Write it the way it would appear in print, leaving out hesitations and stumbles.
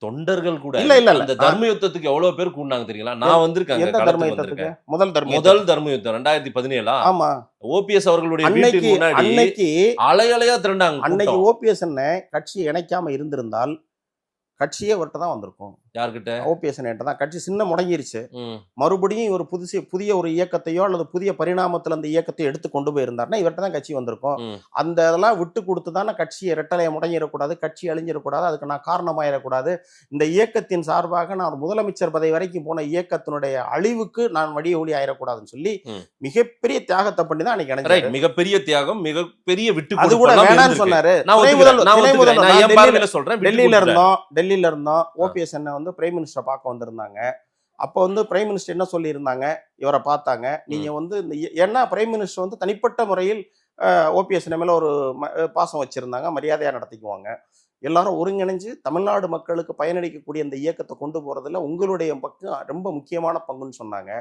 தொண்டர்கள் கூட இல்ல இல்ல இல்ல அந்த தர்ம யுத்தத்துக்கு எவ்வளவு பேர் கூடினாங்க தெரியுங்களா? நான் வந்திருக்கேன், எந்த தர்ம களத்துக்கு யுத்தத்துக்கு? வந்திருக்கேன். முதல் தர்ம முதல் யுத்தம். தர்ம யுத்தம் 2017 ஆமா. ஓபிஎஸ் அவர்களுடைய அன்னைக்கு வீட்டின் முன்னாடி அன்னைக்கு அலை அலையா திரண்டாங்க அன்னைக்கு கூட்டம். ஓபிஎஸ் கட்சியை இணைக்காம இருந்திருந்தால் கட்சியே அவர்கிட்ட தான் வந்திருக்கும். யார்கிட்ட? ஓபிஎஸ் தான். கட்சி சின்ன முடங்கிருச்சு. ம். மறுபடியும் ஒரு புதிய ஒரு இயக்கத்தையோ அல்லது புதிய பரிணாமத்தில் அந்த இயக்கத்தை எடுத்து கொண்டு போயிருந்தாருன்னா இவர்கிட்ட தான் கட்சி வந்திருக்கும். ம். அந்த இதெல்லாம் விட்டு கொடுத்து தானே கட்சியை ரெட்டலையை முடங்கிடக்கூடாது, கட்சி அழிஞ்சிடக்கூடாது, அதுக்கு நான் காரணமாயிடக்கூடாது. இந்த இயக்கத்தின் சார்பாக நான் முதலமைச்சர் பதவி வரைக்கும் போன இயக்கத்தினுடைய அழிவுக்கு நான் வடிய ஒளி ஆயிடக்கூடாதுன்னு சொல்லி மிகப்பெரிய தியாகத்தை பண்ணி தான் அன்னைக்கு ரைட். மிகப்பெரிய தியாகம், மிகப்பெரிய விட்டு அது கூட வேணாம்னு சொன்னாரு. டெல்லியில இருந்தோம். ஓபிஎஸ் பிரைம் மினிஸ்டரை பார்க்க வந்திருந்தாங்க. அப்போ பிரைம் மினிஸ்டர் என்ன சொல்லி இருந்தாங்க, இவரை பார்த்தாங்க. நீங்க ஏன்னா பிரைம் மினிஸ்டர் தனிப்பட்ட முறையில் ஓபிஎஸ் மேல ஒரு பாசம் வச்சிருந்தாங்க, மரியாதையா நடத்திக்குவாங்க. எல்லாரும் ஒருங்கிணைஞ்சு தமிழ்நாடு மக்களுக்கு பயனளிக்கக்கூடிய இந்த இயக்கத்தை கொண்டு போறதுல உங்களுடைய பக்கம் ரொம்ப முக்கியமான பங்குன்னு சொன்னாங்க.